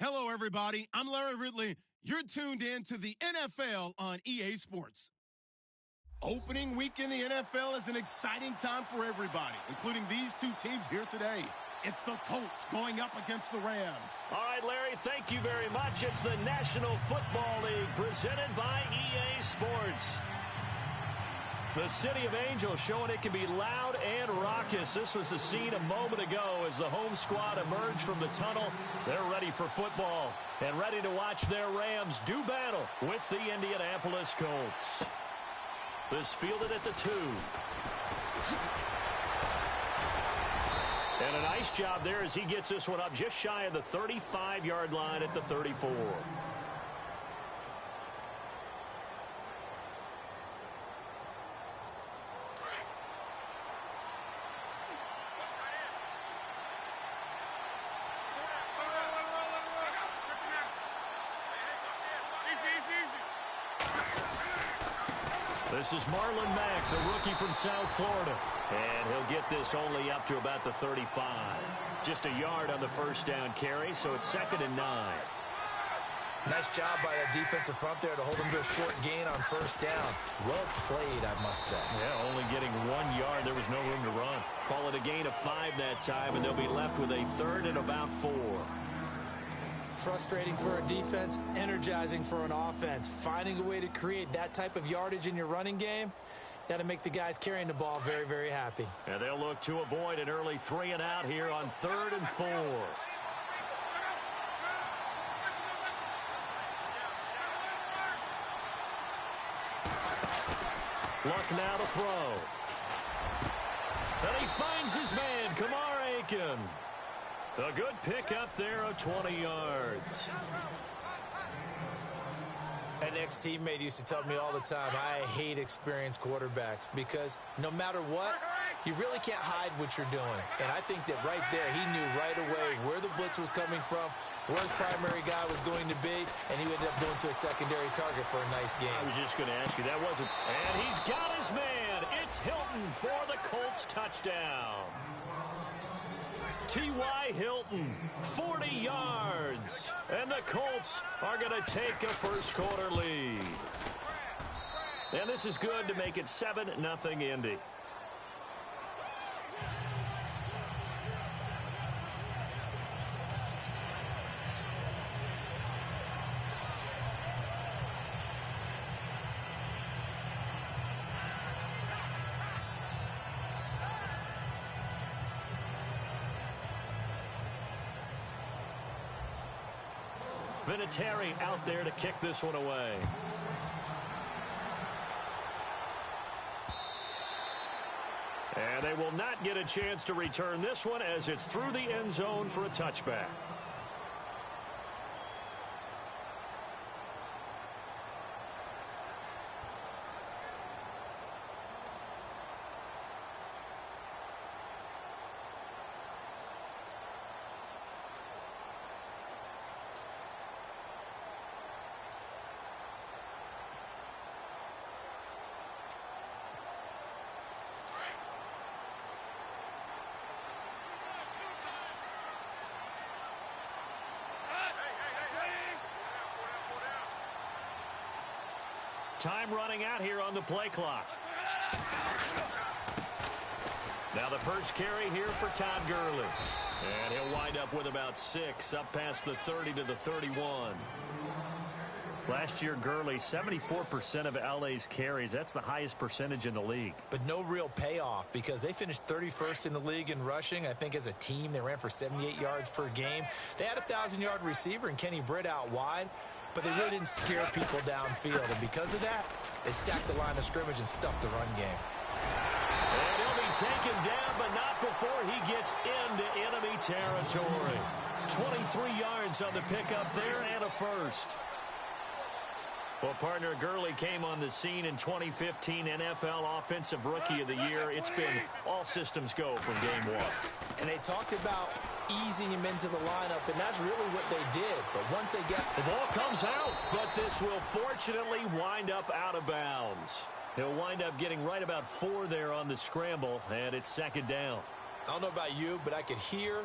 Hello, everybody. I'm Larry Ridley. You're tuned in to the NFL on EA Sports. Opening week in the NFL is an exciting time for everybody, including these two teams here today. It's the Colts going up against the Rams. All right, Larry, thank you very much. It's the National Football League presented by EA Sports. The City of Angels showing it can be loud and raucous. This was the scene a moment ago as the home squad emerged from the tunnel. They're ready for football and ready to watch their Rams do battle with the Indianapolis Colts. This fielded at the 2. And a nice job there as he gets this one up just shy of the 35-yard line at the 34. This is Marlon Mack, the rookie from South Florida. And he'll get this only up to about the 35. Just a yard on the first down carry, so it's 2nd and 9. Nice job by that defensive front there to hold him to a short gain on first down. Well played, I must say. Yeah, only getting 1 yard. There was no room to run. Call it a gain of 5 that time, and they'll be left with a 3rd and about 4. Frustrating for a defense, energizing for an offense. Finding a way to create that type of yardage in your running game, that'll make the guys carrying the ball very, very happy. And they'll look to avoid an early 3 and out here on 3rd and 4. Luck now to throw. And he finds his man, Kamar Aiken. A good pickup there of 20 yards. An ex-teammate used to tell me all the time, I hate experienced quarterbacks because no matter what, you really can't hide what you're doing. And I think that right there, he knew right away where the blitz was coming from, where his primary guy was going to be, and he ended up going to a secondary target for a nice game. I was just going to ask you, that wasn't... And he's got his man. It's Hilton for the Colts touchdown. T.Y. Hilton, 40 yards. And the Colts are going to take a first-quarter lead. And this is good to make it 7-0 Indy. Vinatieri out there to kick this one away. And they will not get a chance to return this one as it's through the end zone for a touchback. Time running out here on the play clock. Now the first carry here for Todd Gurley. And he'll wind up with about 6, up past the 30 to the 31. Last year, Gurley, 74% of LA's carries. That's the highest percentage in the league. But no real payoff because they finished 31st in the league in rushing. I think as a team, they ran for 78 yards per game. They had a 1,000-yard receiver in Kenny Britt out wide, but they really didn't scare people downfield. And because of that, they stacked the line of scrimmage and stuffed the run game. And he'll be taken down, but not before he gets into enemy territory. 23 yards on the pickup there and a first. Well, partner, Gurley came on the scene in 2015 NFL Offensive Rookie of the Year. It's been all systems go from game one. And they talked about easing him into the lineup, and that's really what they did. But once they get... The ball comes out, but this will fortunately wind up out of bounds. He'll wind up getting right about 4 there on the scramble, and it's second down. I don't know about you, but I could hear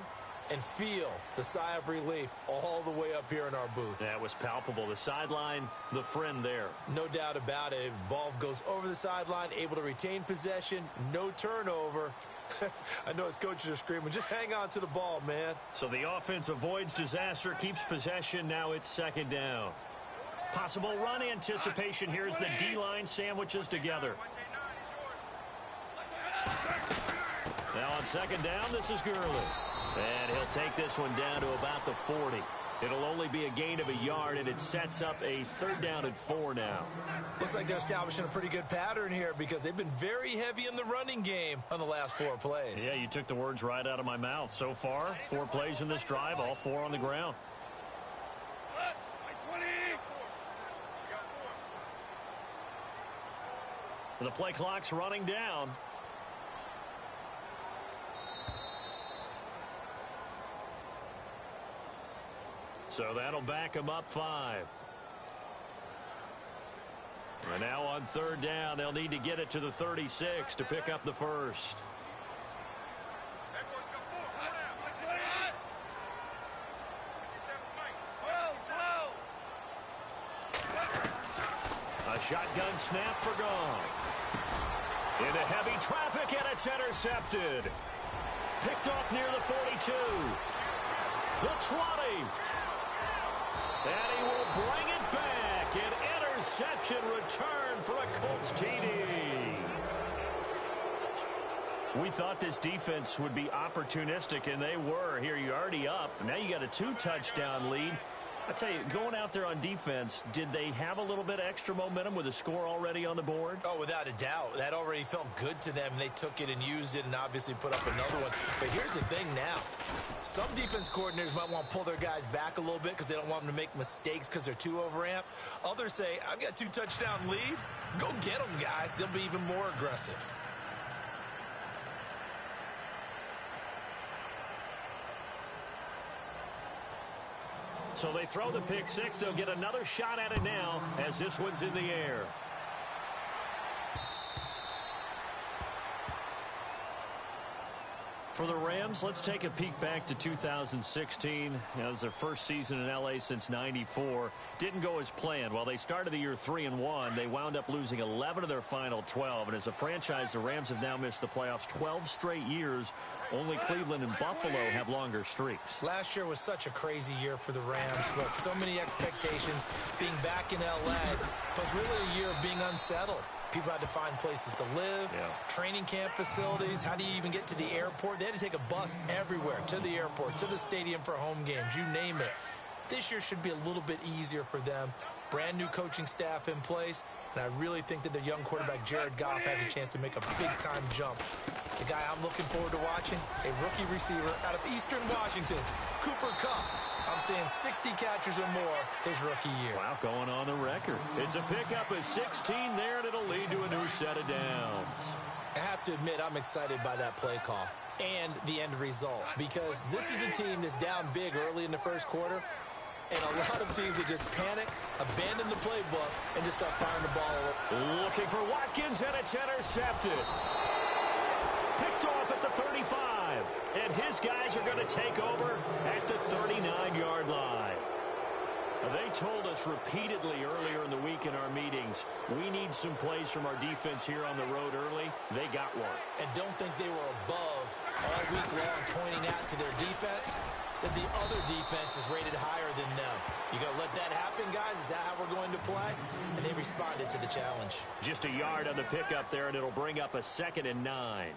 and feel the sigh of relief all the way up here in our booth. That was palpable. The sideline, the friend there. No doubt about it. Ball goes over the sideline, able to retain possession, no turnover. I know his coaches are screaming, just hang on to the ball, man. So the offense avoids disaster, keeps possession. Now it's second down. Possible run anticipation. Here's the D-line sandwiches together. Now on second down, this is Gurley. And he'll take this one down to about the 40. It'll only be a gain of a yard, and it sets up a 3rd down and 4 now. Looks like they're establishing a pretty good pattern here because they've been very heavy in the running game on the last 4 plays. Yeah, you took the words right out of my mouth. So far, 4 plays in this drive, all 4 on the ground. The play clock's running down. So that'll back him up 5. And now on 3rd down, they'll need to get it to the 36 to pick up the first. A shotgun snap for Goff. Into heavy traffic, and it's intercepted. Picked off near the 42. The 20. And he will bring it back. An interception return for a Colts TD. We thought this defense would be opportunistic, and they were. Here you're already up. Now you got a 2-touchdown lead. I tell you, going out there on defense, did they have a little bit of extra momentum with a score already on the board? Oh, without a doubt. That already felt good to them, and they took it and used it and obviously put up another one. But here's the thing now. Some defense coordinators might want to pull their guys back a little bit because they don't want them to make mistakes because they're too overamped. Others say, I've got a 2-touchdown lead. Go get them, guys. They'll be even more aggressive. So they throw the pick 6. They'll get another shot at it now as this one's in the air. For the Rams, let's take a peek back to 2016. It was their first season in L.A. since '94. Didn't go as planned. While they started the year 3-1, they wound up losing 11 of their final 12. And as a franchise, the Rams have now missed the playoffs 12 straight years. Only Cleveland and Buffalo have longer streaks. Last year was such a crazy year for the Rams. Look, so many expectations being back in L.A., plus really a year of being unsettled. People had to find places to live, training camp facilities. How do you even get to the airport? They had to take a bus everywhere, to the airport, to the stadium for home games, you name it. This year should be a little bit easier for them. Brand new coaching staff in place, and I really think that their young quarterback, Jared Goff, has a chance to make a big-time jump. The guy I'm looking forward to watching, a rookie receiver out of Eastern Washington, Cooper Kupp. I'm saying 60 catches or more his rookie year. Wow, going on the record. It's a pickup of 16 there, and it'll lead to a new set of downs. I have to admit, I'm excited by that play call and the end result because this is a team that's down big early in the first quarter, and a lot of teams that just panic, abandon the playbook, and just start firing the ball. Looking for Watkins, and it's intercepted. Picked off at the 35, and his guys are going to take over at the 39-yard line. They told us repeatedly earlier in the week in our meetings, we need some plays from our defense here on the road early. They got one. And don't think they were above all week long pointing out to their defense that the other defense is rated higher than them. You going to let that happen, guys? Is that how we're going to play? And they responded to the challenge. Just a yard on the pickup there, and it'll bring up a 2nd and 9.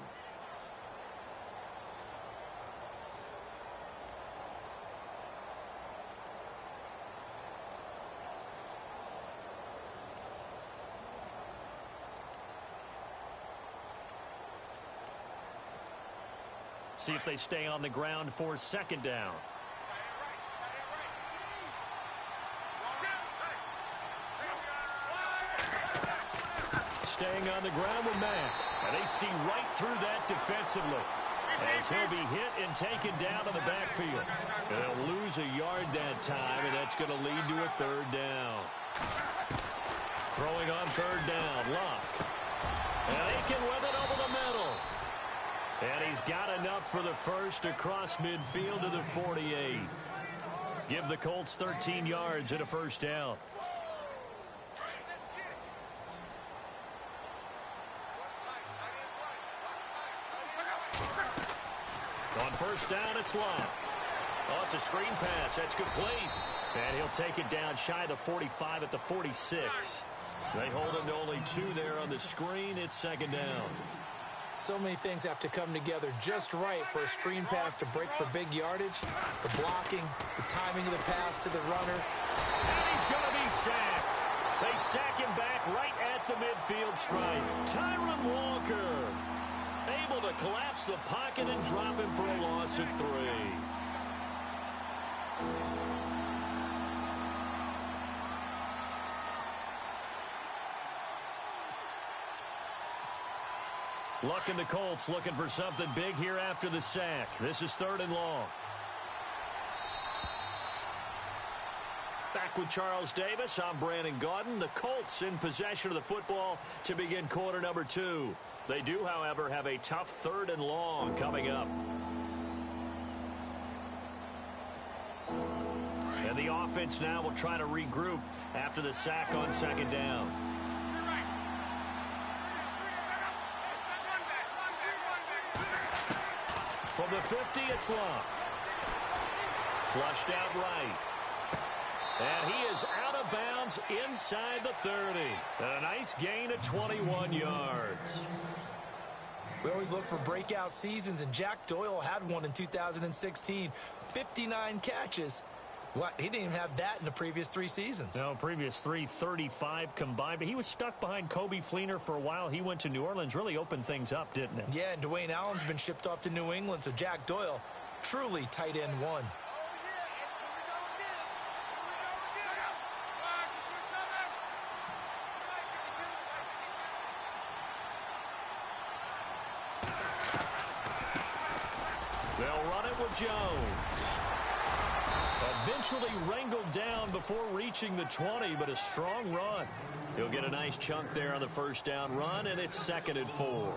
See if they stay on the ground for 2nd down. Staying on the ground with Mack. And they see right through that defensively as he'll be hit and taken down in the backfield. They'll lose a yard that time, and that's going to lead to a 3rd down. Throwing on 3rd down, Luck. And Aiken with it over the middle. And he he's got enough for the first across midfield to the 48. Give the Colts 13 yards and a first down. On first down, it's Long. Oh, it's a screen pass. That's complete. And he'll take it down shy of the 45 at the 46. They hold him to only 2 there on the screen. It's second down. So many things have to come together just right for a screen pass to break for big yardage. The blocking, the timing of the pass to the runner. And he's going to be sacked. They sack him back right at the midfield stripe. Tyron Walker able to collapse the pocket and drop him for a loss of 3. Looking the Colts looking for something big here after the sack. This is 3rd and long. Back with Charles Davis, I'm Brandon Gaudin. The Colts in possession of the football to begin quarter number 2. They do, however, have a tough 3rd and long coming up. And the offense now will try to regroup after the sack on second down. From the 50, it's Long. Flushed out right. And he is out of bounds inside the 30. And a nice gain of 21 yards. We always look for breakout seasons, and Jack Doyle had one in 2016. 59 catches. What? He didn't even have that in the previous 3 seasons. No, previous 3, 35 combined. But he was stuck behind Kobe Fleener for a while. He went to New Orleans, really opened things up, didn't it? Yeah, and Dwayne Allen's been shipped off to New England, so Jack Doyle, truly tight end 1. They'll run it with Jones. Eventually wrangled down before reaching the 20, but a strong run. He'll get a nice chunk there on the first down run, and it's 2nd and 4.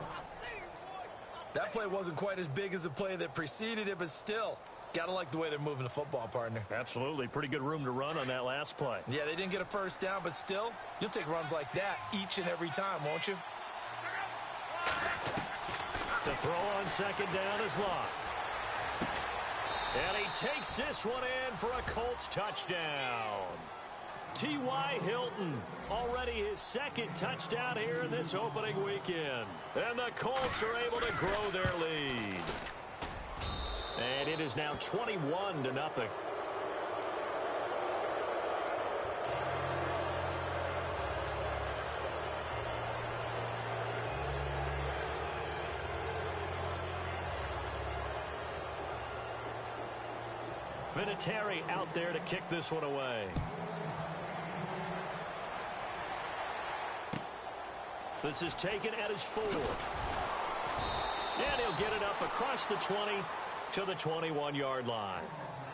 That play wasn't quite as big as the play that preceded it, but still, got to like the way they're moving the football, partner. Absolutely. Pretty good room to run on that last play. Yeah, they didn't get a first down, but still, you'll take runs like that each and every time, won't you? To throw on second down is Locke. And he takes this one in for a Colts touchdown. T.Y. Hilton, already his 2nd touchdown here in this opening weekend. And the Colts are able to grow their lead. And it is now 21-0. Vinatieri out there to kick this one away. This is taken at his 4. And he'll get it up across the 20 to the 21-yard line.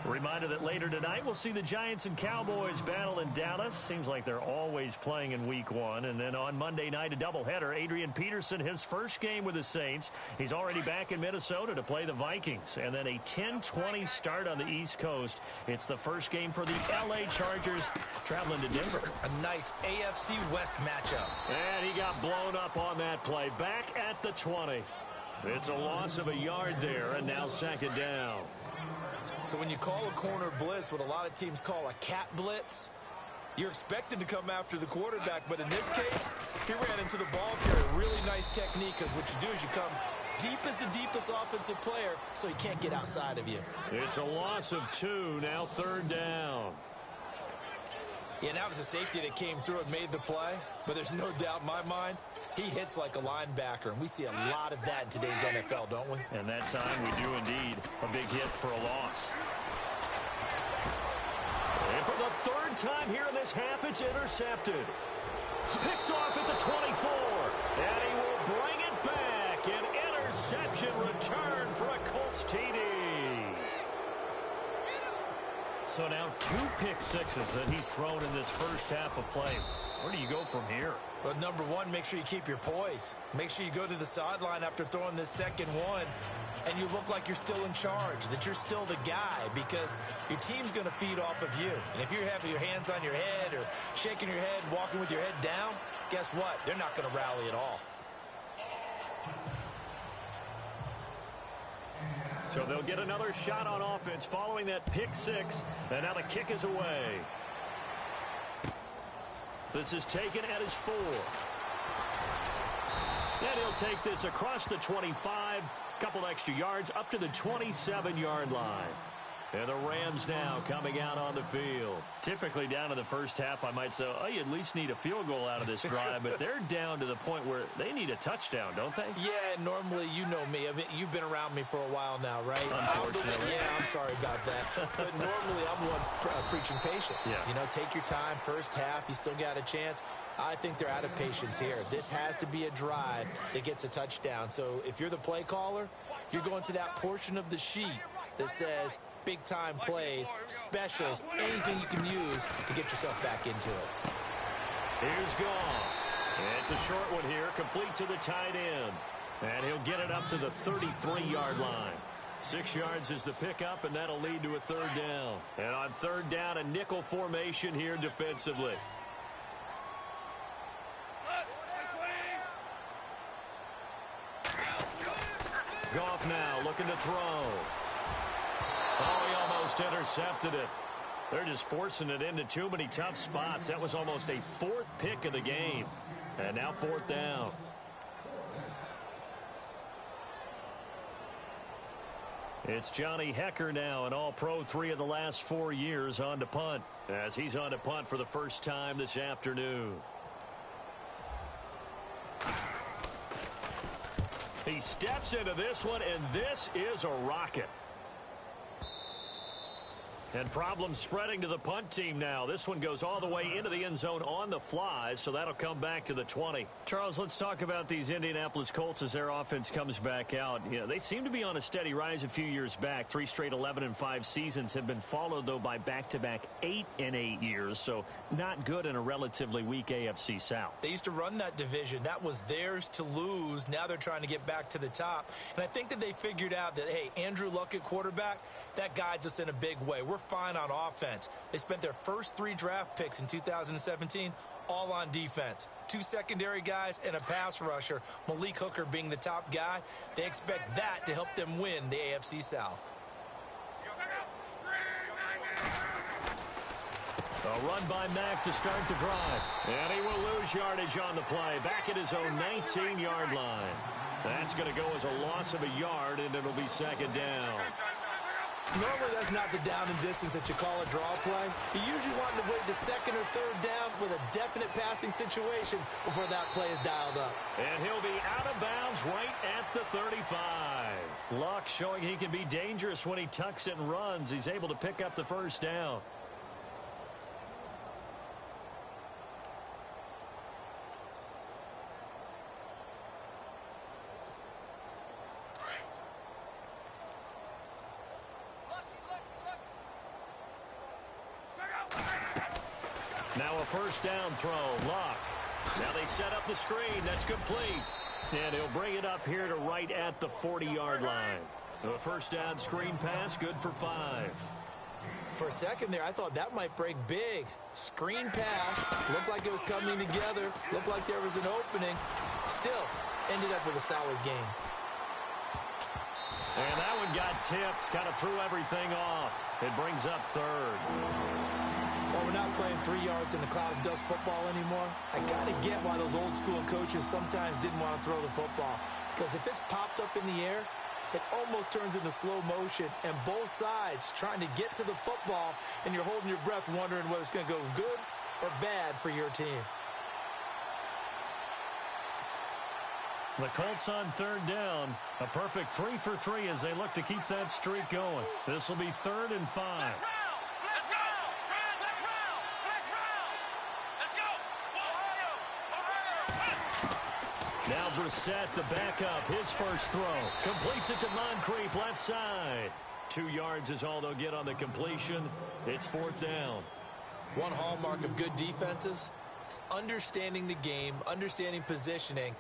Reminder that later tonight we'll see the Giants and Cowboys battle in Dallas. Seems like they're always playing in week 1. And then on Monday night, a doubleheader. Adrian Peterson, his first game with the Saints. He's already back in Minnesota to play the Vikings. And then a 10:20 start on the East Coast. It's the first game for the L.A. Chargers traveling to Denver. A nice AFC West matchup. And he got blown up on that play. Back at the 20. It's a loss of a yard there, and now 2nd down. So when you call a corner blitz, what a lot of teams call a cat blitz, you're expected to come after the quarterback. But in this case, he ran into the ball carrier. Really nice technique, because what you do is you come deep as the deepest offensive player, so he can't get outside of you. It's a loss of 2, now 3rd down. Yeah, that was a safety that came through and made the play. But there's no doubt in my mind, he hits like a linebacker. And we see a lot of that in today's NFL, don't we? And that time we do indeed. A big hit for a loss. And for the 3rd time here in this half, it's intercepted. Picked off at the 24. And he will bring it back. An interception return for a Colts TD. So now 2 pick sixes that he's thrown in this first half of play. Where do you go from here? Well, number one, make sure you keep your poise. Make sure you go to the sideline after throwing this second one, and you look like you're still in charge, that you're still the guy, because your team's going to feed off of you. And if you're having your hands on your head or shaking your head, walking with your head down, guess what? They're not going to rally at all. So they'll get another shot on offense following that pick six, and now the kick is away. This is taken at his 4. And he'll take this across the 25, couple extra yards up to the 27-yard line. And the Rams now coming out on the field. Typically down in the first half, I might say, oh, you at least need a field goal out of this drive. But they're down to the point where they need a touchdown, don't they? Yeah, normally, you know me. I mean, you've been around me for a while now, right? Unfortunately. Yeah, I'm sorry about that. But normally, I'm the one preaching patience. Yeah. You know, take your time. First half, you still got a chance. I think they're out of patience here. This has to be a drive that gets a touchdown. So if you're the play caller, you're going to that portion of the sheet that says big-time plays, specials, anything you can use to get yourself back into it. Here's gone. It's a short one here, complete to the tight end. And he'll get it up to the 33-yard line. 6 yards is the pickup, and that'll lead to a third down. And on third down, a nickel formation here defensively. Goff now looking to throw. Oh, he almost intercepted it. They're just forcing it into too many tough spots. That was almost a 4th pick of the game. And now 4th down. It's Johnny Hecker now, an all-pro 3 of the last 4 years on to punt, as he's on to punt for the first time this afternoon. He steps into this one, and this is a rocket. And problems spreading to the punt team now. This one goes all the way into the end zone on the fly, so that'll come back to the 20. Charles, let's talk about these Indianapolis Colts as their offense comes back out. You know, they seem to be on a steady rise a few years back. 3 straight 11-5 seasons have been followed, though, by back-to-back 8-8 years, so not good in a relatively weak AFC South. They used to run that division. That was theirs to lose. Now they're trying to get back to the top. And I think that they figured out that, hey, Andrew Luck at quarterback, that guides us in a big way. We're fine on offense. They spent their first 3 draft picks in 2017 all on defense. 2 secondary guys and a pass rusher, Malik Hooker being the top guy. They expect that to help them win the AFC South. A run by Mack to start the drive. And he will lose yardage on the play. Back at his own 19-yard line. That's going to go as a loss of a yard, and it'll be 2nd down. Normally, that's not the down and distance that you call a draw play. You usually want to wait to 2nd or 3rd down with a definite passing situation before that play is dialed up. And he'll be out of bounds right at the 35. Luck showing he can be dangerous when he tucks it and runs. He's able to pick up the first down. Now a first down throw. Luck. Now they set up the screen. That's complete. And he'll bring it up here to right at the 40-yard line. A first down screen pass, good for 5. For a second there, I thought that might break big. Screen pass. Looked like it was coming together. Looked like there was an opening. Still, ended up with a solid game. And that one got tipped. Kind of threw everything off. It brings up 3rd. Well, we're not playing 3 yards in a cloud of dust football anymore. I got to get why those old school coaches sometimes didn't want to throw the football. Because if it's popped up in the air, it almost turns into slow motion. And both sides trying to get to the football, and you're holding your breath wondering whether it's going to go good or bad for your team. The Colts on 3rd down. A perfect 3 for 3 as they look to keep that streak going. This will be 3rd and 5. Now Brissett, the backup, his first throw. Completes it to Moncrief, left side. 2 yards is all they'll get on the completion. It's 4th down. One hallmark of good defenses backs, understanding the game, understanding positioning,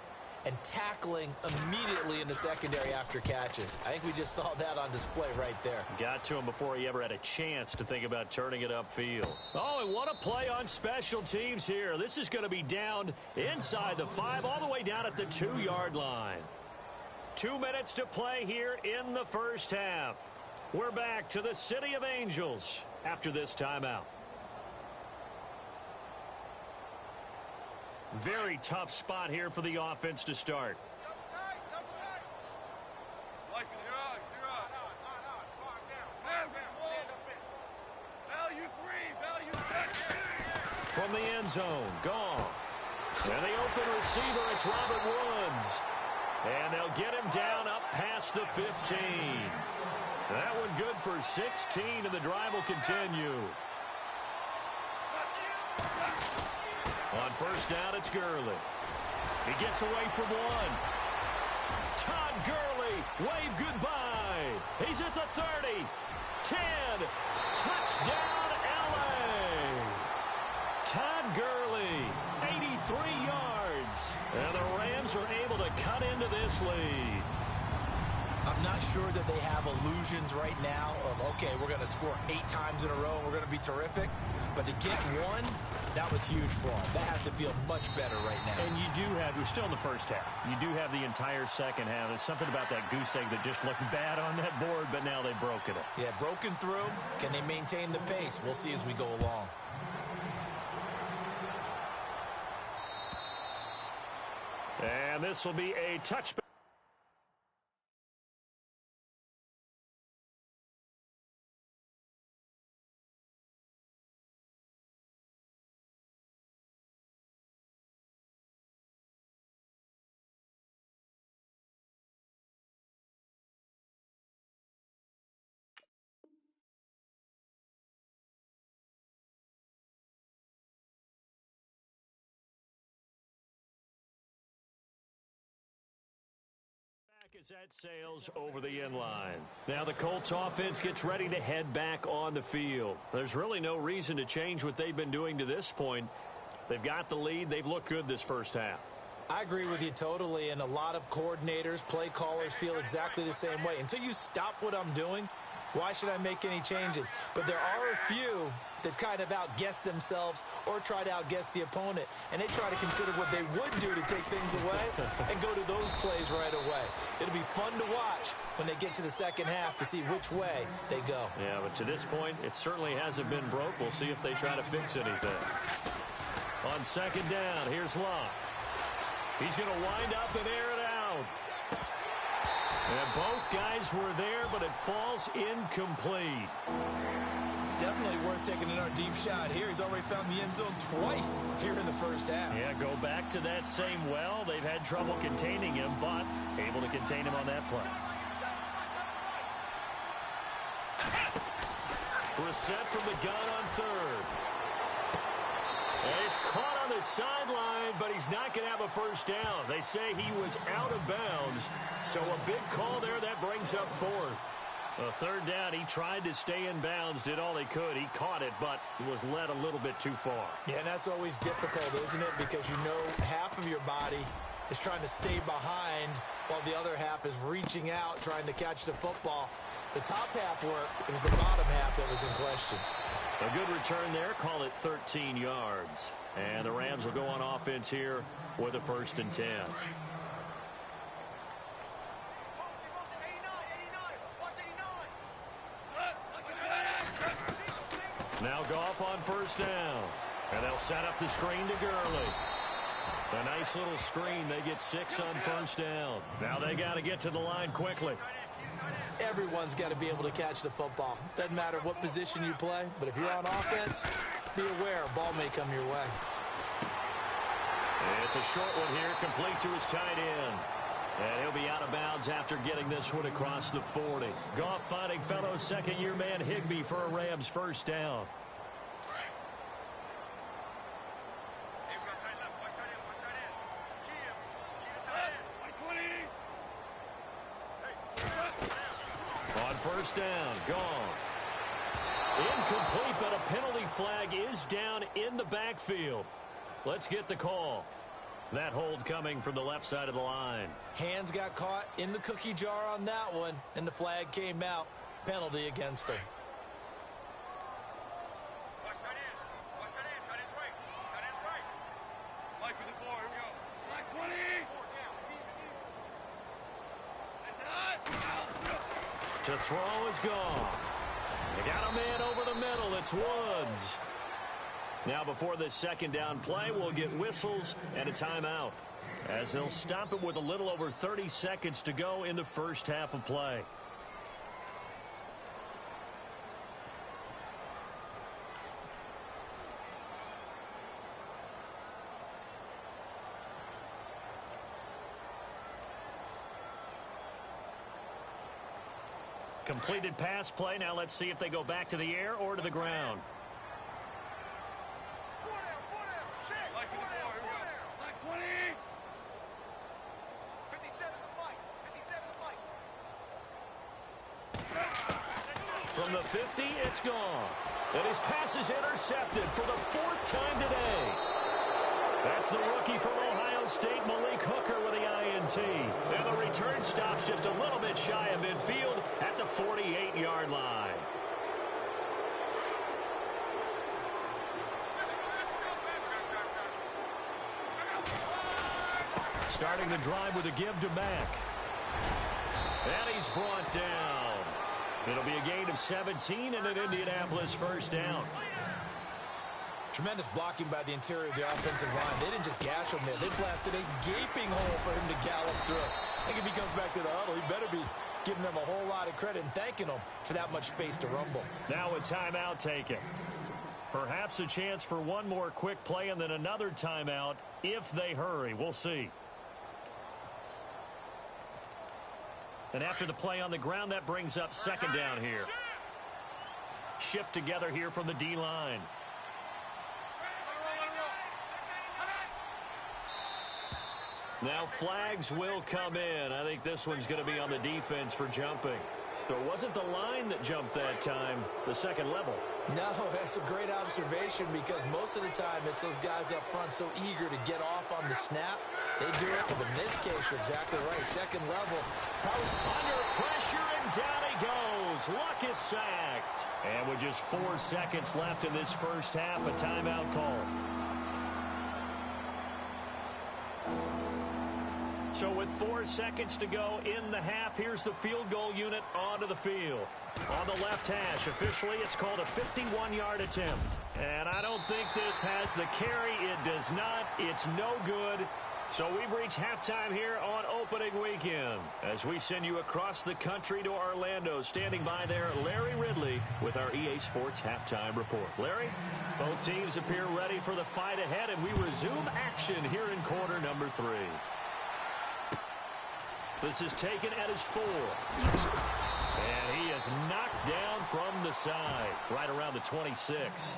and tackling immediately in the secondary after catches. I think we just saw that on display right there. Got to him before he ever had a chance to think about turning it upfield. Oh, and what a play on special teams here. This is going to be down inside the 5, all the way down at the 2-yard line. 2 minutes to play here in the first half. We're back to the City of Angels after this timeout. Very tough spot here for the offense to start. From the end zone, Goff. And the open receiver, it's Robert Woods. And they'll get him down up past the 15. That one good for 16, and the drive will continue. On first down, it's Gurley. He gets away from one. Todd Gurley, wave goodbye. He's at the 30, 10, touchdown LA. Todd Gurley, 83 yards. And the Rams are able to cut into this lead. I'm not sure that they have illusions right now of, okay, we're going to score 8 times in a row and we're going to be terrific. But to get one, that was huge for them. That has to feel much better right now. And you do have, you're still in the first half. You do have the entire second half. There's something about that goose egg that just looked bad on that board, but now they've broken it. Yeah, broken through. Can they maintain the pace? We'll see as we go along. And this will be a touchback. As that sails over the end line. Now the Colts offense gets ready to head back on the field. There's really no reason to change what they've been doing to this point. They've got the lead. They've looked good this first half. I agree with you totally, and a lot of coordinators, play callers feel exactly the same way. Until you stop what I'm doing, why should I make any changes? But there are a few that kind of outguess themselves or try to outguess the opponent, and they try to consider what they would do to take things away and go to those plays right away. It'll be fun to watch when they get to the second half to see which way they go. Yeah, but to this point, it certainly hasn't been broke. We'll see if they try to fix anything. On second down, here's Locke. He's going to wind up and air it out. And both guys were there, but it falls incomplete. Definitely worth taking another deep shot here. He's already found the end zone twice here in the first half. Yeah, go back to that same well. They've had trouble containing him, but able to contain him on that play. Brissett from the gun on third. And he's caught on the sideline, but he's not going to have a first down. They say he was out of bounds, so a big call there that brings up fourth. A third down, he tried to stay in bounds, did all he could. He caught it, but was led a little bit too far. Yeah, and that's always difficult, isn't it? Because you know half of your body is trying to stay behind while the other half is reaching out, trying to catch the football. The top half worked. It was the bottom half that was in question. A good return there. Call it 13 yards. And the Rams will go on offense here with a 1st and 10. Now Goff on first down. And they'll set up the screen to Gurley. A nice little screen. They get 6 on first down. Now they got to get to the line quickly. Everyone's got to be able to catch the football. Doesn't matter what position you play, but if you're on offense, be aware a ball may come your way. It's a short one here, complete to his tight end. And he'll be out of bounds after getting this one across the 40. Goff finding fellow second-year man Higbee for a Rams first down. On first down, Goff. Incomplete, but a penalty flag is down in the backfield. Let's get the call. That hold coming from the left side of the line. Hands got caught in the cookie jar on that one, and the flag came out. Penalty against him. Watch that in. Watch that in. Tight end's right. Tight end's right. Mike with the floor. Here we go. Black 20. To throw is gone. They got a man over the middle. It's Woods. Now before this second down play, we'll get whistles and a timeout, as they'll stop it with a little over 30 seconds to go in the first half of play. Completed pass play. Now let's see if they go back to the air or to the ground. From the 50, it's gone. And his pass is intercepted for the fourth time today. That's the rookie from Ohio State, Malik Hooker, with the INT. And the return stops just a little bit shy of midfield at the 48-yard line. Starting the drive with a give to Mack. And he's brought down. It'll be a gain of 17 and an Indianapolis first down. Tremendous blocking by the interior of the offensive line. They didn't just gash him there. They blasted a gaping hole for him to gallop through. I think if he comes back to the huddle, he better be giving them a whole lot of credit and thanking them for that much space to rumble. Now a timeout taken. Perhaps a chance for one more quick play and then another timeout if they hurry. We'll see. And after the play on the ground, that brings up second down here. Shift together here from the D-line. Now flags will come in. I think this one's going to be on the defense for jumping. So it wasn't the line that jumped that time, the second level. No, that's a great observation because most of the time it's those guys up front so eager to get off on the snap. They do it, but in this case, you're exactly right. Second level. Probably under pressure, and down he goes. Luck is sacked. And with just 4 seconds left in this first half, a timeout call. So with 4 seconds to go in the half, here's the field goal unit onto the field. On the left hash, officially it's called a 51-yard attempt. And I don't think this has the carry. It does not. It's no good. So we've reached halftime here on opening weekend as we send you across the country to Orlando. Standing by there, Larry Ridley with our EA Sports Halftime Report. Larry, both teams appear ready for the fight ahead, and we resume action here in quarter number 3. This is taken at his 4. And he is knocked down from the side, right around the 26.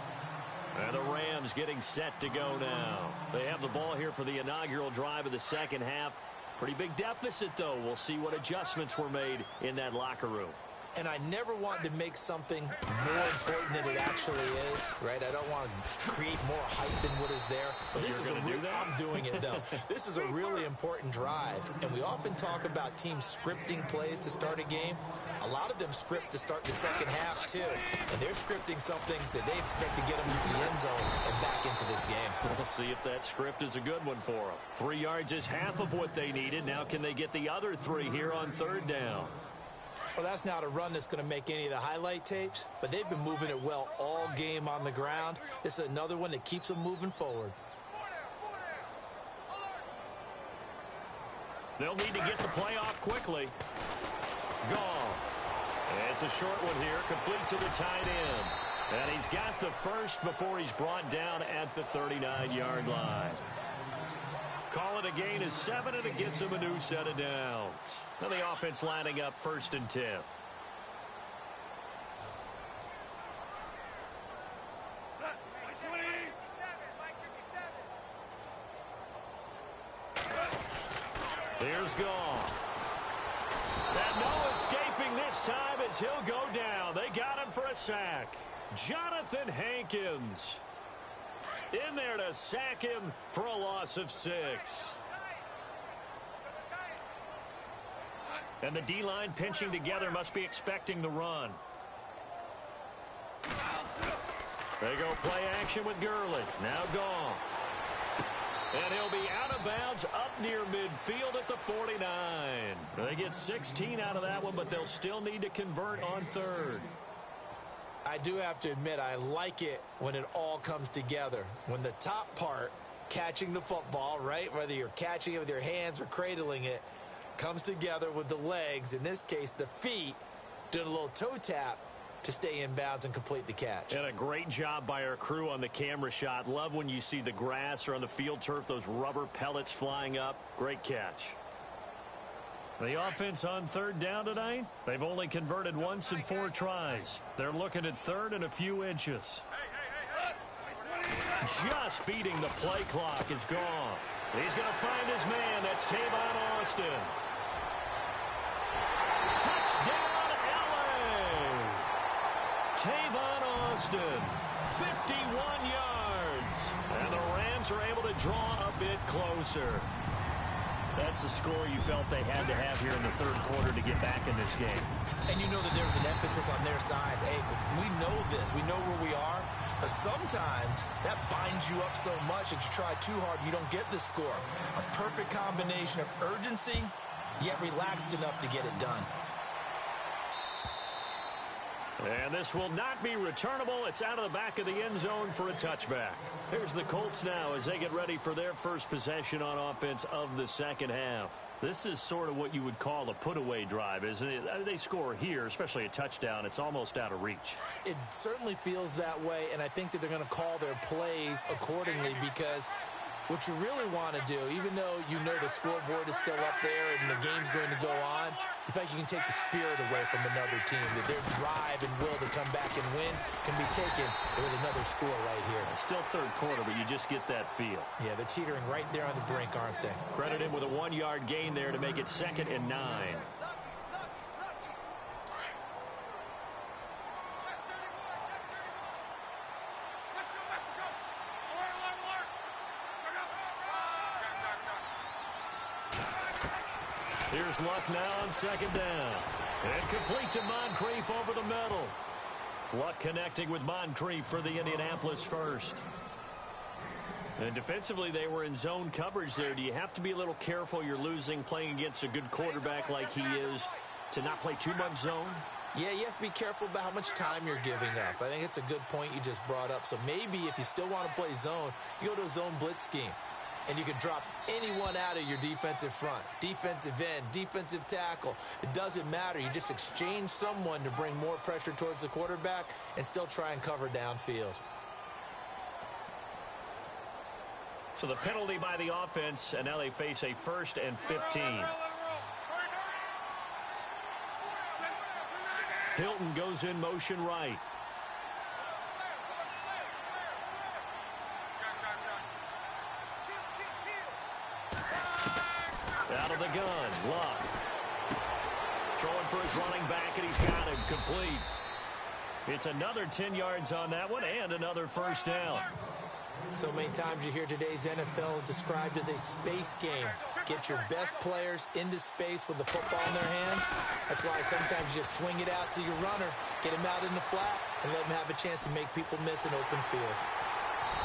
And the Rams getting set to go now. They have the ball here for the inaugural drive of the second half. Pretty big deficit, though. We'll see what adjustments were made in that locker room. And I never want to make something more important than it actually is, right? I don't want to create more hype than what is there. But this is I'm doing it, though. This is a really important drive. And we often talk about teams scripting plays to start a game. A lot of them script to start the second half, too. And they're scripting something that they expect to get them into the end zone and back into this game. We'll see if that script is a good one for them. 3 yards is half of what they needed. Now can they get the other 3 here on third down? Well, that's not a run that's going to make any of the highlight tapes, but they've been moving it well all game on the ground. This is another one that keeps them moving forward. They'll need to get the play off quickly. Goff. It's a short one here, complete to the tight end. And he's got the first before he's brought down at the 39-yard line. Call it a gain of 7, and it gets him a new set of downs. Now the offense lining up 1st and 10. Here's Goff. And no escaping this time as he'll go down. They got him for a sack. Jonathan Hankins. In there to sack him for a loss of 6. And the D-line pinching together must be expecting the run. They go play action with Gurley. Now Goff. And he'll be out of bounds up near midfield at the 49. They get 16 out of that one, but they'll still need to convert on third. I do have to admit, I like it when it all comes together. When the top part, catching the football, right, whether you're catching it with your hands or cradling it, comes together with the legs, in this case the feet, doing a little toe tap to stay in bounds and complete the catch. And a great job by our crew on the camera shot. Love when you see the grass or on the field turf, those rubber pellets flying up. Great catch. The offense on third down tonight, they've only converted once in 4 tries. They're looking at third and a few inches. Just beating the play clock is Goff. He's going to find his man. That's Tavon Austin. Touchdown, LA! Tavon Austin, 51 yards. And the Rams are able to draw a bit closer. That's the score you felt they had to have here in the third quarter to get back in this game. And you know that there's an emphasis on their side. Hey, we know this. We know where we are. But sometimes that binds you up so much that you try too hard, you don't get the score. A perfect combination of urgency, yet relaxed enough to get it done. And this will not be returnable. It's out of the back of the end zone for a touchback. Here's the Colts now as they get ready for their first possession on offense of the second half. This is sort of what you would call a put-away drive, isn't it? They score here, especially a touchdown. It's almost out of reach. It certainly feels that way, and I think that they're going to call their plays accordingly because what you really want to do, even though you know the scoreboard is still up there and the game's going to go on, you think you can take the spirit away from another team, that their drive and will to come back and win can be taken with another score right here. It's still third quarter, but you just get that feel. Yeah, they're teetering right there on the brink, aren't they? Credit him with a 1-yard gain there to make it 2nd and 9. Here's Luck now on 2nd down. And complete to Moncrief over the middle. Luck connecting with Moncrief for the Indianapolis first. And defensively, they were in zone coverage there. Do you have to be a little careful you're losing playing against a good quarterback like he is to not play too much zone? Yeah, you have to be careful about how much time you're giving up. I think it's a good point you just brought up. So maybe if you still want to play zone, you go to a zone blitz scheme. And you can drop anyone out of your defensive front. Defensive end, defensive tackle. It doesn't matter. You just exchange someone to bring more pressure towards the quarterback and still try and cover downfield. So the penalty by the offense, and now they face a 1st and 15. Hilton goes in motion right. Out of the gun, Luck. Throwing for his running back, and he's got him complete. It's another 10 yards on that one and another 1st down. So many times you hear today's NFL described as a space game. Get your best players into space with the football in their hands. That's why sometimes you just swing it out to your runner, get him out in the flat, and let him have a chance to make people miss an open field.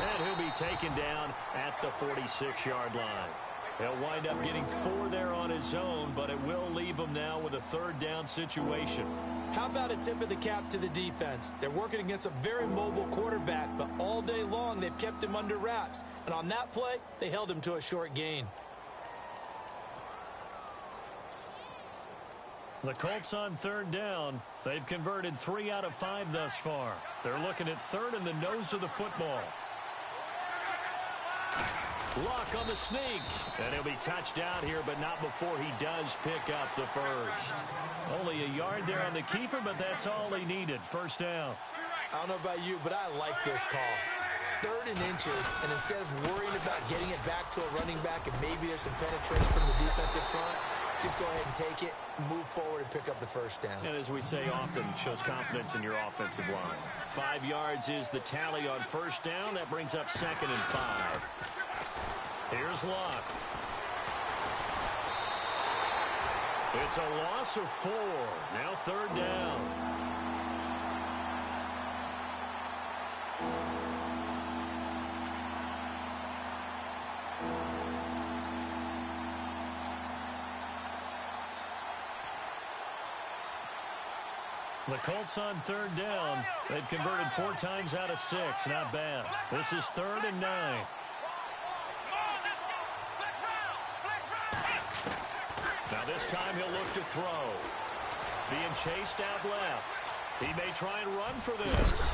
And he'll be taken down at the 46-yard line. He'll wind up getting 4 there on his own, but it will leave him now with a 3rd down situation. How about a tip of the cap to the defense? They're working against a very mobile quarterback, but all day long they've kept him under wraps. And on that play, they held him to a short gain. The Colts on 3rd down. They've converted 3 out of 5 thus far. They're looking at 3rd in the nose of the football. Luck on the sneak. And he'll be touched down here, but not before he does pick up the 1st. Only a yard there on the keeper, but that's all he needed. 1st down. I don't know about you, but I like this call. 3rd and inches, and instead of worrying about getting it back to a running back and maybe there's some penetration from the defensive front, just go ahead and take it, move forward, and pick up the first down. And as we say often, shows confidence in your offensive line. 5 yards is the tally on first down. That brings up 2nd and 5. Here's Luck. It's a loss of 4. Now 3rd down. The Colts on 3rd down. They've converted 4 times out of 6. Not bad. This is 3rd and 9. Now this time he'll look to throw. Being chased out left. He may try and run for this.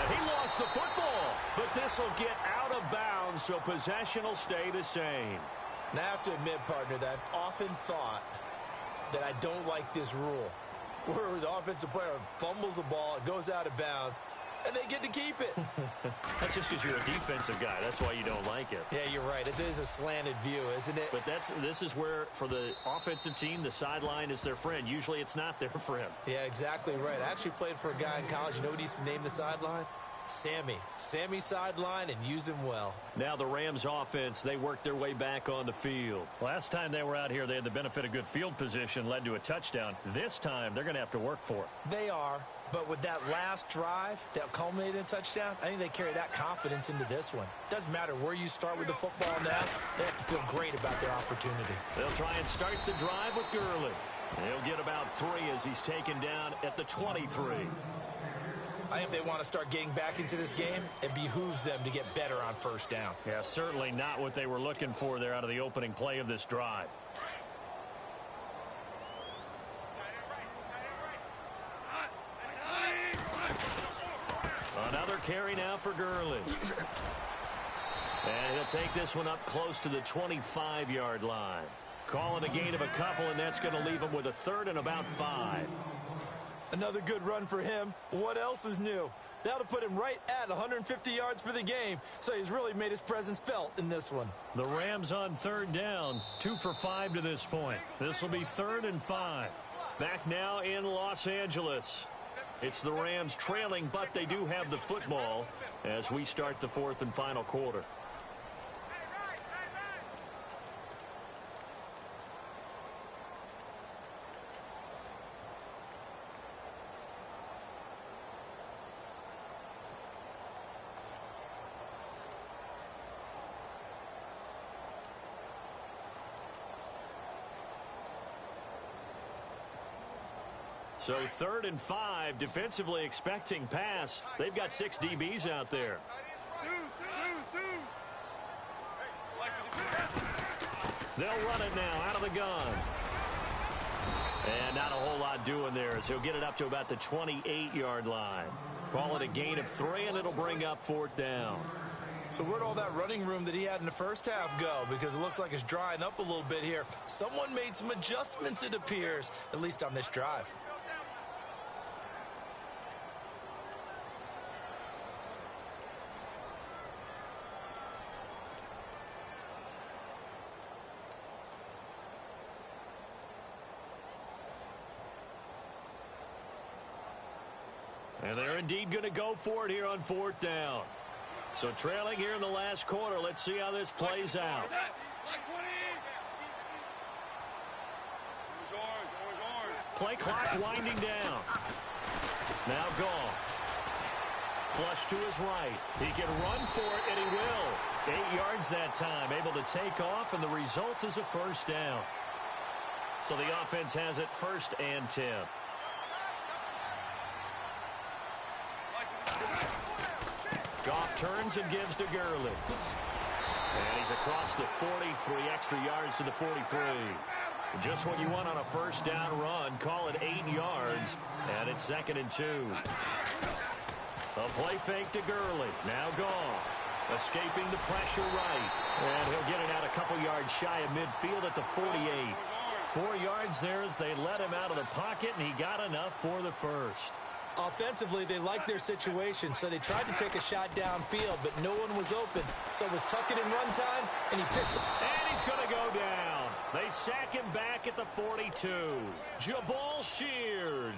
And he lost the football. But this will get out of bounds, so possession will stay the same. Now I have to admit, partner, that I've often thought that I don't like this rule, where the offensive player fumbles the ball, it goes out of bounds, and they get to keep it. That's just because you're a defensive guy. That's why you don't like it. Yeah, you're right. It is a slanted view, isn't it? But this is where, for the offensive team, the sideline is their friend. Usually it's not their friend. Yeah, exactly right. I actually played for a guy in college. You know what he used to name the sideline? Sammy. Sammy sideline, and use him well. Now the Rams offense, they worked their way back on the field. Last time they were out here, they had the benefit of good field position, led to a touchdown. This time, they're going to have to work for it. They are, but with that last drive that culminated in a touchdown, I think they carry that confidence into this one. Doesn't matter where you start with the football now, they have to feel great about their opportunity. They'll try and start the drive with Gurley. He'll get about 3 as he's taken down at the 23. I think if they want to start getting back into this game, it behooves them to get better on first down. Yeah, certainly not what they were looking for there out of the opening play of this drive. Another carry now for Gurley. And he'll take this one up close to the 25-yard line. Call it a gain of a couple, and that's going to leave him with a 3rd and about 5. Another good run for him. What else is new? That'll put him right at 150 yards for the game, so he's really made his presence felt in this one. The Rams on 3rd down, 2 for 5 to this point. This will be 3rd and 5. Back now in Los Angeles. It's the Rams trailing, but they do have the football as we start the 4th and final quarter. So 3rd and 5, defensively expecting pass. They've got 6 DBs out there. They'll run it now out of the gun. And not a whole lot doing there as he'll get it up to about the 28-yard line. Call it a gain of 3, and it'll bring up 4th down. So where'd all that running room that he had in the first half go? Because it looks like it's drying up a little bit here. Someone made some adjustments, it appears, at least on this drive. And they're indeed going to go for it here on 4th down. So trailing here in the last quarter. Let's see how this plays out. Play clock winding down. Now Goff. Flush to his right. He can run for it, and he will. 8 yards that time. Able to take off, and the result is a 1st down. So the offense has it 1st and 10. Goff turns and gives to Gurley. And he's across the 40, 3 extra yards to the 43. Just what you want on a 1st down run. Call it 8 yards, and it's 2nd and 2. A play fake to Gurley. Now Goff. Escaping the pressure right. And he'll get it out a couple yards shy of midfield at the 48. 4 yards there as they let him out of the pocket, and he got enough for the 1st. Offensively, they liked their situation, so they tried to take a shot downfield, but no one was open. So it was tuck it in run time, and he picks up. And he's going to go down. They sack him back at the 42. Jabal Sheard,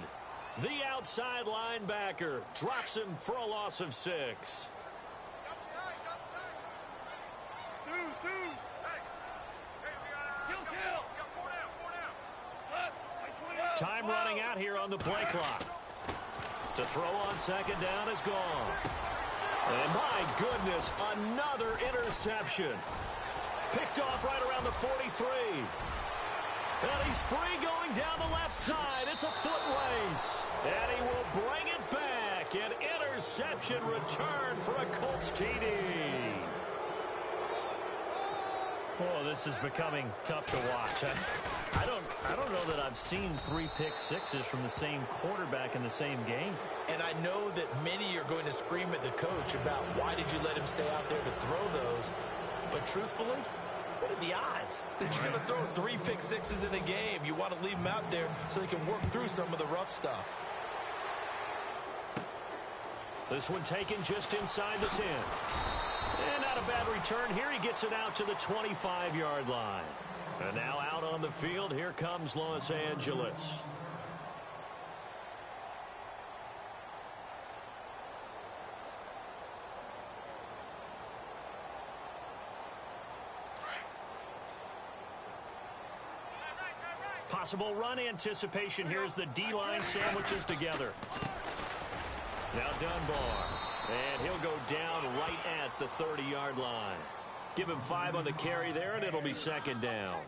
the outside linebacker, drops him for a loss of 6. Time running out here on the play clock. To throw on second down is gone. And my goodness, another interception. Picked off right around the 43. And he's free going down the left side. It's a foot race. And he will bring it back. An interception return for a Colts TD. Oh, this is becoming tough to watch. I don't know that I've seen 3 pick sixes from the same quarterback in the same game. And I know that many are going to scream at the coach about why did you let him stay out there to throw those. But truthfully, what are the odds that you're going to throw 3 pick sixes in a game? You want to leave them out there so they can work through some of the rough stuff. This one taken just inside the 10. And not a bad return here. He gets it out to the 25-yard line. And now out on the field, here comes Los Angeles. Possible run anticipation here as the D-line sandwiches together. Now Dunbar. And he'll go down right at the 30-yard line. Give him 5 on the carry there, and it'll be second down.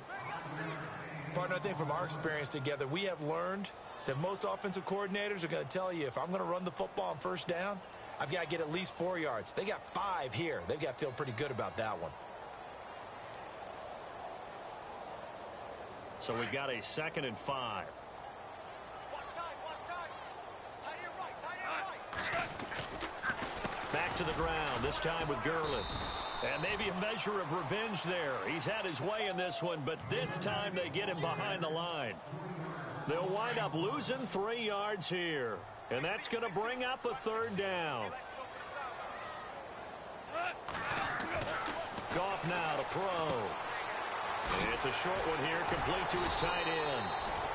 Partner, I think from our experience together, we have learned that most offensive coordinators are going to tell you, if I'm going to run the football on first down, I've got to get at least 4 yards. They got 5 here. They've got to feel pretty good about that one. So we've got a 2nd and 5. Back to the ground, this time with Gurley. And maybe a measure of revenge there. He's had his way in this one, but this time they get him behind the line. They'll wind up losing 3 yards here. And that's going to bring up a 3rd down. Goff now to throw. It's a short one here, complete to his tight end.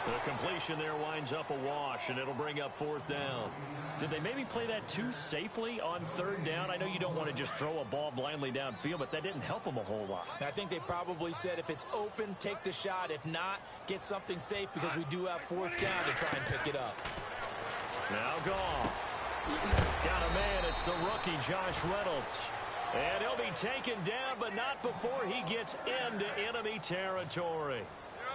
The completion there winds up a wash, and it'll bring up 4th down. Did they maybe play that too safely on 3rd down? I know you don't want to just throw a ball blindly downfield, but that didn't help them a whole lot. I think they probably said if it's open, take the shot. If not, get something safe because we do have 4th down to try and pick it up. Now Goff. Got a man. It's the rookie, Josh Reynolds. And he'll be taken down, but not before he gets into enemy territory.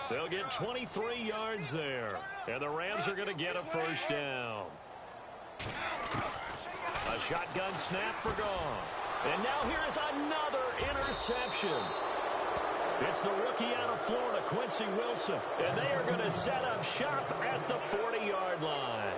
They'll get 23 yards there. And the Rams are going to get a 1st down. A shotgun snap for Goff. And now here is another interception. It's the rookie out of Florida, Quincy Wilson. And they are going to set up shop at the 40-yard line.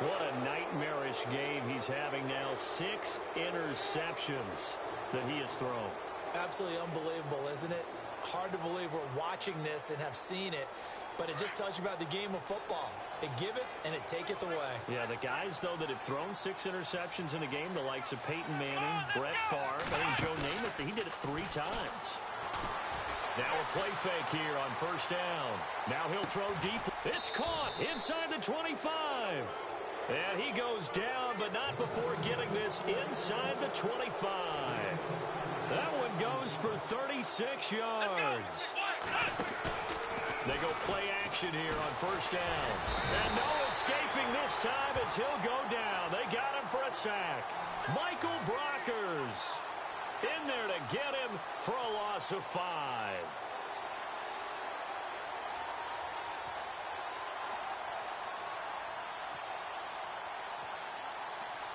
What a nightmarish game he's having now. 6 interceptions that he has thrown. Absolutely unbelievable, isn't it? Hard to believe we're watching this and have seen it, but it just tells you about the game of football. It giveth and it taketh away. Yeah, the guys, though, that have thrown 6 interceptions in a game, the likes of Peyton Manning, Brett Favre, I think Joe Namath, he did it 3 times. Now a play fake here on 1st down. Now he'll throw deep. It's caught inside the 25. And he goes down, but not before getting this inside the 25. That one goes for 36 yards. They go play action here on 1st down. And no escaping this time as he'll go down. They got him for a sack. Michael Brockers in there to get him for a loss of 5.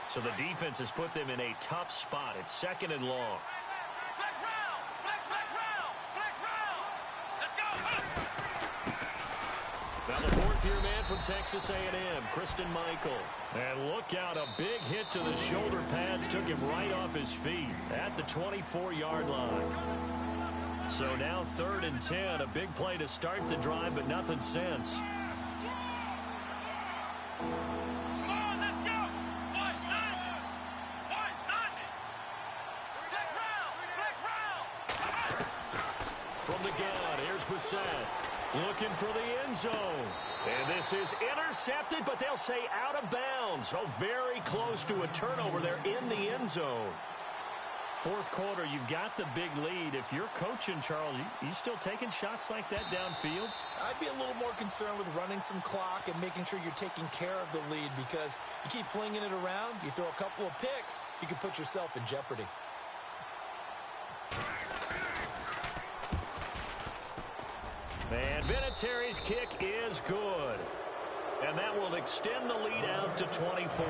So the defense has put them in a tough spot. It's 2nd and long. Now the 4th-year man from Texas A&M, Christine Michael. And look out, a big hit to the shoulder pads took him right off his feet at the 24-yard line. So now 3rd and 10, a big play to start the drive, but nothing since. Looking for the end zone. And this is intercepted, but they'll say out of bounds. Oh, very close to a turnover there in the end zone. Fourth quarter, you've got the big lead. If you're coaching, Charles, you still taking shots like that downfield? I'd be a little more concerned with running some clock and making sure you're taking care of the lead, because you keep flinging it around, you throw a couple of picks, you can put yourself in jeopardy. And Vinatieri's kick is good. And that will extend the lead out to 24.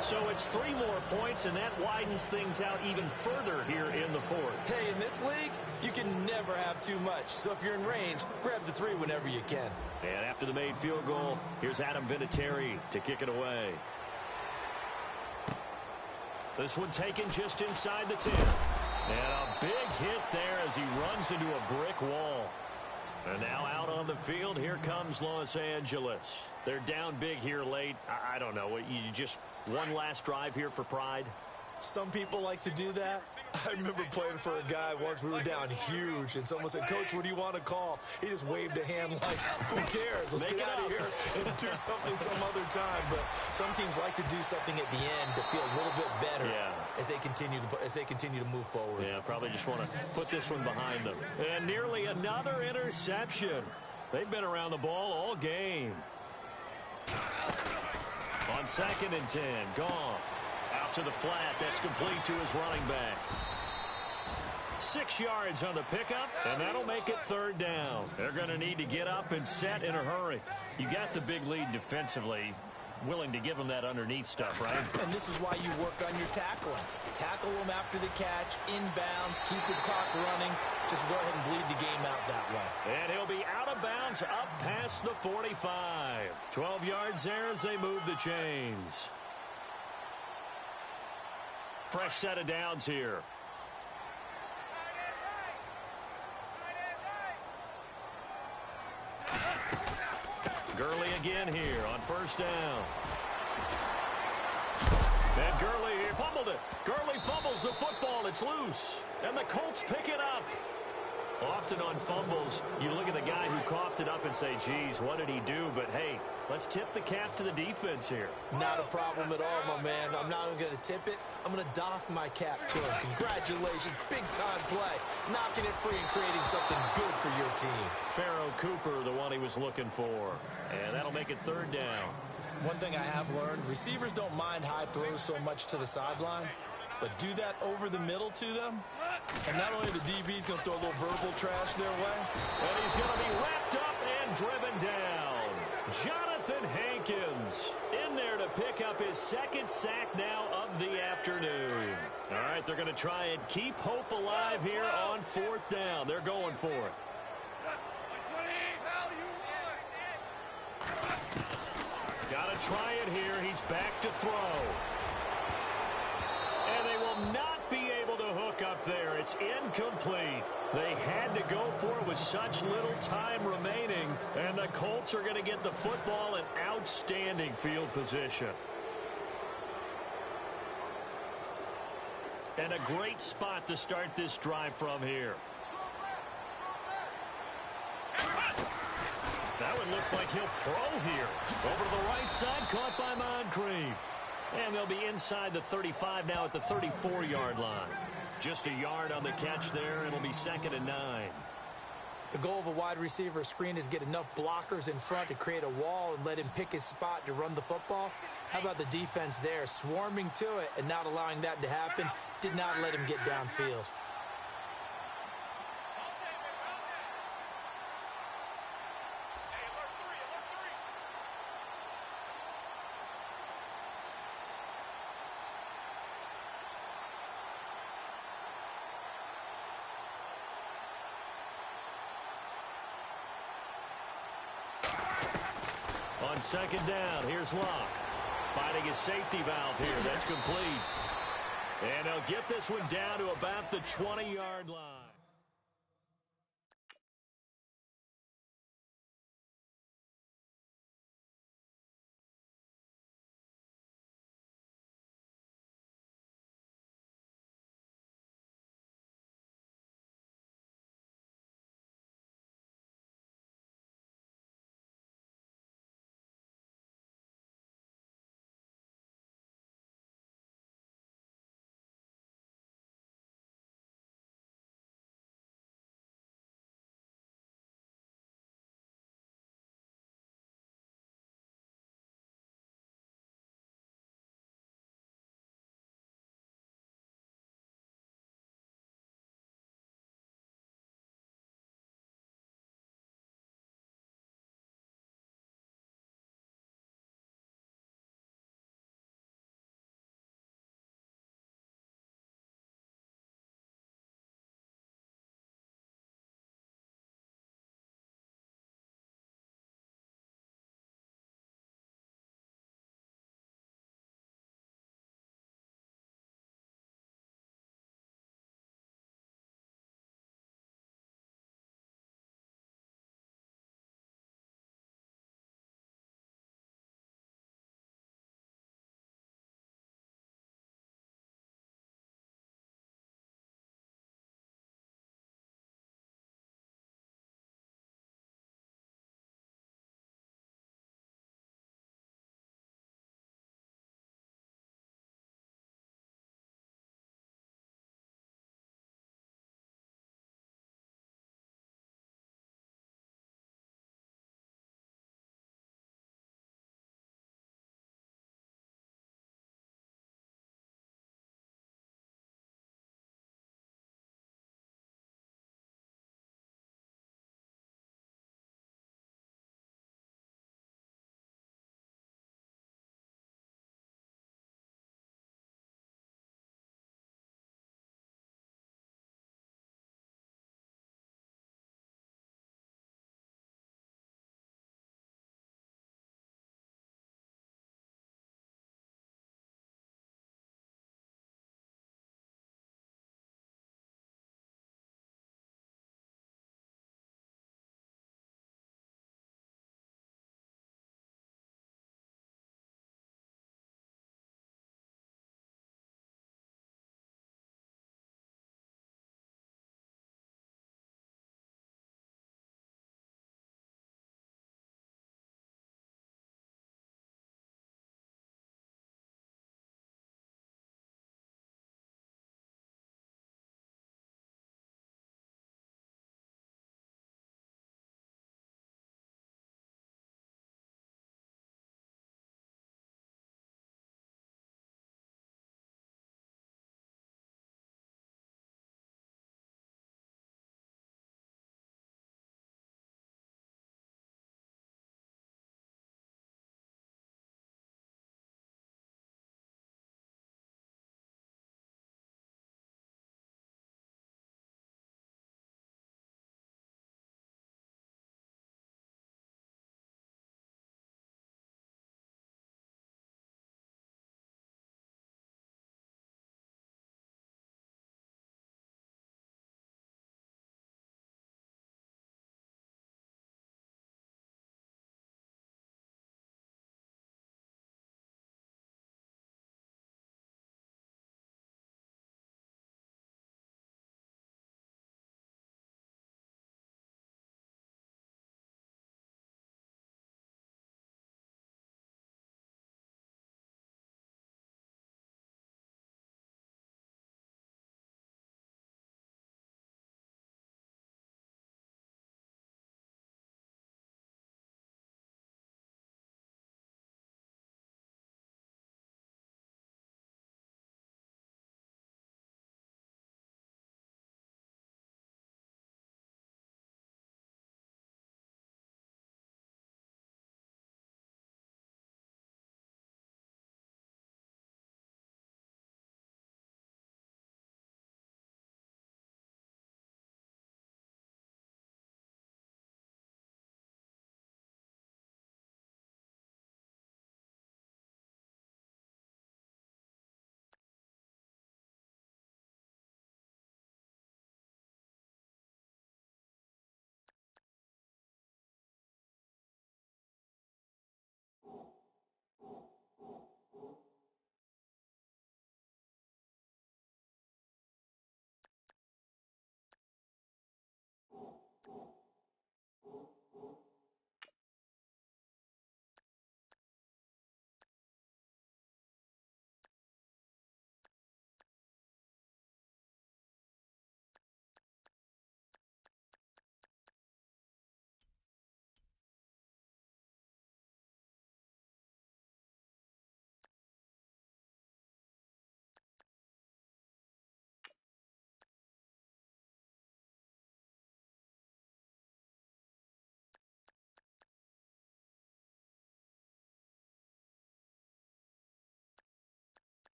So it's 3 more points, and that widens things out even further here in the fourth. Hey, in this league, you can never have too much. So if you're in range, grab the 3 whenever you can. And after the made field goal, here's Adam Vinatieri to kick it away. This one taken just inside the 10. And a big hit there as he runs into a brick wall. And now out on the field, here comes Los Angeles. They're down big here late. I don't know. You just one last drive here for pride? Some people like to do that. I remember playing for a guy once. We were down huge, and someone said, "Coach, what do you want to call?" He just waved a hand like, "Who cares? Let's get out of here and do something some other time." But some teams like to do something at the end to feel a little bit better as they continue to move forward. Yeah, probably just want to put this one behind them. And nearly another interception. They've been around the ball all game. On 2nd and 10, Goff. Out to the flat. That's complete to his running back. 6 yards on the pickup, and that'll make it 3rd down. They're going to need to get up and set in a hurry. You got the big lead defensively. Willing to give them that underneath stuff, right? And this is why you work on your tackling. Tackle them after the catch, inbounds, keep the clock running. Just go ahead and bleed the game out that way. And he'll be out of bounds up past the 45. 12 yards there as they move the chains. Fresh set of downs here. Gurley again here on 1st down. And Gurley fumbled it. Gurley fumbles the football. It's loose. And the Colts pick it up. Often on fumbles, you look at the guy who coughed it up and say, geez, what did he do? But, hey, let's tip the cap to the defense here. Not a problem at all, my man. I'm not even going to tip it. I'm going to doff my cap to him. Congratulations. Big-time play. Knocking it free and creating something good for your team. Pharaoh Cooper, the one he was looking for. And that'll make it 3rd down. One thing I have learned, receivers don't mind high throws so much to the sideline, but do that over the middle to them, and not only the DB's going to throw a little verbal trash their way. And he's going to be wrapped up and driven down. Jonathan Hankins in there to pick up his 2nd sack now of the afternoon. All right, they're going to try and keep hope alive here on 4th down. They're going for it. Got to try it here. He's back to throw. And they will not be able to hook up there. It's incomplete. They had to go for it with such little time remaining. And the Colts are going to get the football in outstanding field position. And a great spot to start this drive from here. That one looks like he'll throw here. Over to the right side, caught by Moncrief. And they'll be inside the 35 now at the 34-yard line. Just a yard on the catch there, and it'll be 2nd and 9. The goal of a wide receiver screen is get enough blockers in front to create a wall and let him pick his spot to run the football. How about the defense there, swarming to it and not allowing that to happen? Did not let him get downfield. On 2nd down, here's Locke. Finding his safety valve here. That's complete. And they'll get this one down to about the 20-yard line.